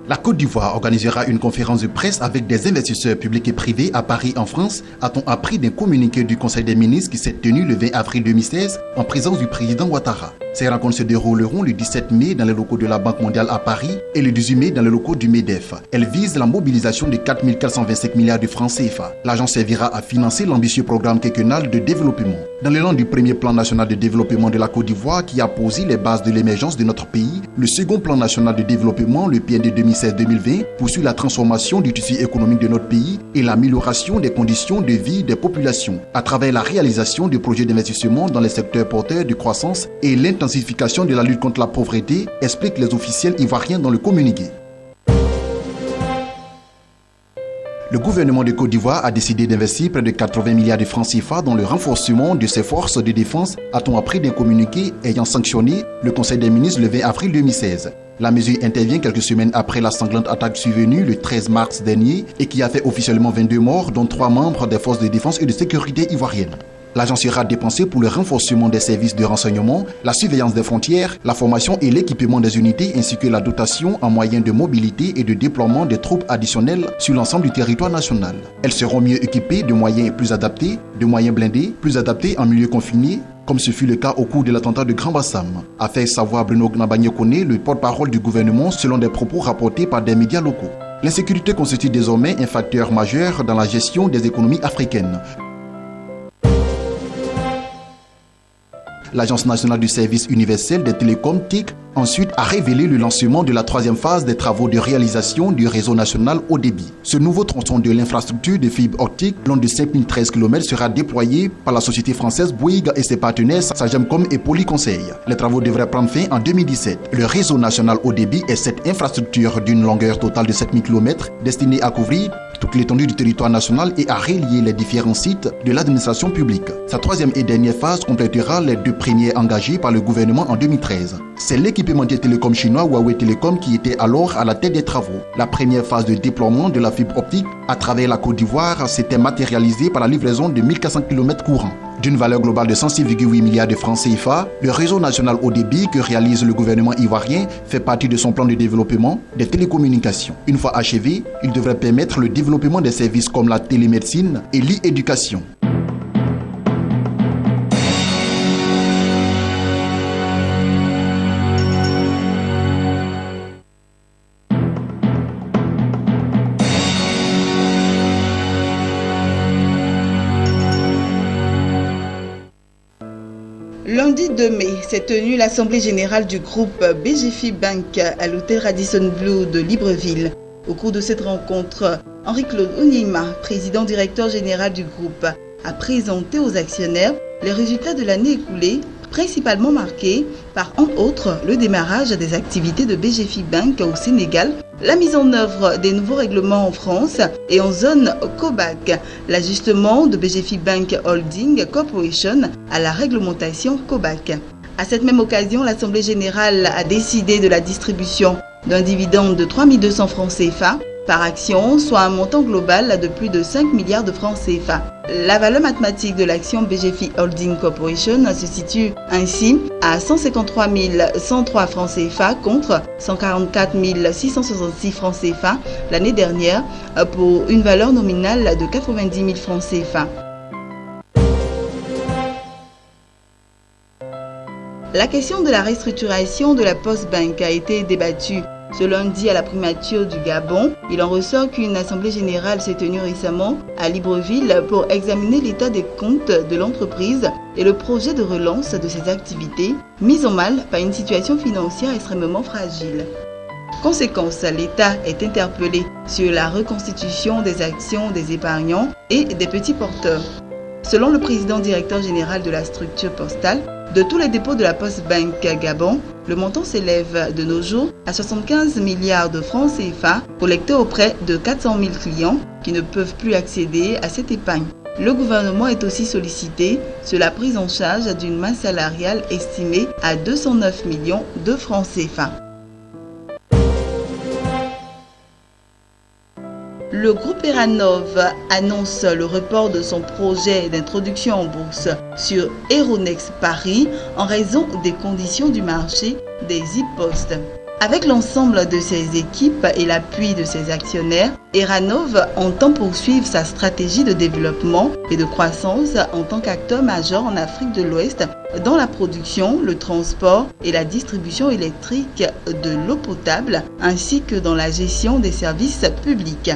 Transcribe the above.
La Côte d'Ivoire organisera une conférence de presse avec des investisseurs publics et privés à Paris en France, a-t-on appris d'un communiqué du Conseil des ministres qui s'est tenu le 20 avril 2016 en présence du président Ouattara. Ces rencontres se dérouleront le 17 mai dans les locaux de la Banque mondiale à Paris et le 18 mai dans les locaux du MEDEF. Elles visent la mobilisation de 4 425 milliards de francs CFA. L'argent servira à financer l'ambitieux programme quinquennal de développement. Dans l'élan du premier plan national de développement de la Côte d'Ivoire qui a posé les bases de l'émergence de notre pays, le second plan national de développement, le PND 2016-2020, poursuit la transformation du tissu économique de notre pays et l'amélioration des conditions de vie des populations à travers la réalisation de projets d'investissement dans les secteurs porteurs de croissance et l'intensification de la lutte contre la pauvreté, expliquent les officiels ivoiriens dans le communiqué. Le gouvernement de Côte d'Ivoire a décidé d'investir près de 80 milliards de francs CFA dans le renforcement de ses forces de défense, a-t-on appris d'un communiqué ayant sanctionné le Conseil des ministres le 20 avril 2016. La mesure intervient quelques semaines après la sanglante attaque survenue le 13 mars dernier et qui a fait officiellement 22 morts, dont 3 membres des forces de défense et de sécurité ivoiriennes. L'argent sera dépensé pour le renforcement des services de renseignement, la surveillance des frontières, la formation et l'équipement des unités ainsi que la dotation en moyens de mobilité et de déploiement des troupes additionnelles sur l'ensemble du territoire national. Elles seront mieux équipées de moyens plus adaptés, de moyens blindés, plus adaptés en milieu confiné, comme ce fut le cas au cours de l'attentat de Grand Bassam, a fait savoir Bruno Gnabagné-Koné, le porte-parole du gouvernement, selon des propos rapportés par des médias locaux. L'insécurité constitue désormais un facteur majeur dans la gestion des économies africaines. L'Agence nationale du service universel des télécoms, TIC, ensuite a révélé le lancement de la troisième phase des travaux de réalisation du réseau national haut débit. Ce nouveau tronçon de l'infrastructure de fibre optique long de 5013 km sera déployé par la société française Bouygues et ses partenaires Sagemcom et Polyconseil. Les travaux devraient prendre fin en 2017. Le réseau national haut débit est cette infrastructure d'une longueur totale de 7000 km destinée à couvrir toute l'étendue du territoire national et à relier les différents sites de l'administration publique. Sa troisième et dernière phase complétera les 2 premières engagées par le gouvernement en 2013. C'est l'équipementier télécom chinois Huawei Telecom qui était alors à la tête des travaux. La première phase de déploiement de la fibre optique à travers la Côte d'Ivoire s'était matérialisée par la livraison de 1400 km courants. D'une valeur globale de 106,8 milliards de francs CFA, le réseau national haut débit que réalise le gouvernement ivoirien fait partie de son plan de développement des télécommunications. Une fois achevé, il devrait permettre le développement des services comme la télémédecine et l'e-éducation. Lundi 2 mai s'est tenue l'Assemblée générale du groupe BGFI Bank à l'hôtel Radisson Blu de Libreville. Au cours de cette rencontre, Henri-Claude Onyema, président-directeur général du groupe, a présenté aux actionnaires les résultats de l'année écoulée, principalement marqués par, entre autres, le démarrage des activités de BGFI Bank au Sénégal, la mise en œuvre des nouveaux règlements en France et en zone COBAC, l'ajustement de BGFI Bank Holding Corporation à la réglementation COBAC. À cette même occasion, l'Assemblée générale a décidé de la distribution d'un dividende de 3 200 francs CFA par action, soit un montant global de plus de 5 milliards de francs CFA. La valeur mathématique de l'action BGFI Holding Corporation se situe ainsi à 153 103 francs CFA contre 144 666 francs CFA l'année dernière pour une valeur nominale de 90 000 francs CFA. La question de la restructuration de la Postbank a été débattue ce lundi à la primature du Gabon. Il en ressort qu'une assemblée générale s'est tenue récemment à Libreville pour examiner l'état des comptes de l'entreprise et le projet de relance de ses activités, mises en mal par une situation financière extrêmement fragile. Conséquence, l'État est interpellé sur la reconstitution des actions des épargnants et des petits porteurs. Selon le président-directeur général de la structure postale, de tous les dépôts de la Postbank Gabon, le montant s'élève de nos jours à 75 milliards de francs CFA collectés auprès de 400 000 clients qui ne peuvent plus accéder à cette épargne. Le gouvernement est aussi sollicité sur la prise en charge d'une masse salariale estimée à 209 millions de francs CFA. Le groupe Eranov annonce le report de son projet d'introduction en bourse sur Euronext Paris en raison des conditions du marché des e-post. Avec l'ensemble de ses équipes et l'appui de ses actionnaires, Eranov entend poursuivre sa stratégie de développement et de croissance en tant qu'acteur majeur en Afrique de l'Ouest dans la production, le transport et la distribution électrique de l'eau potable, ainsi que dans la gestion des services publics.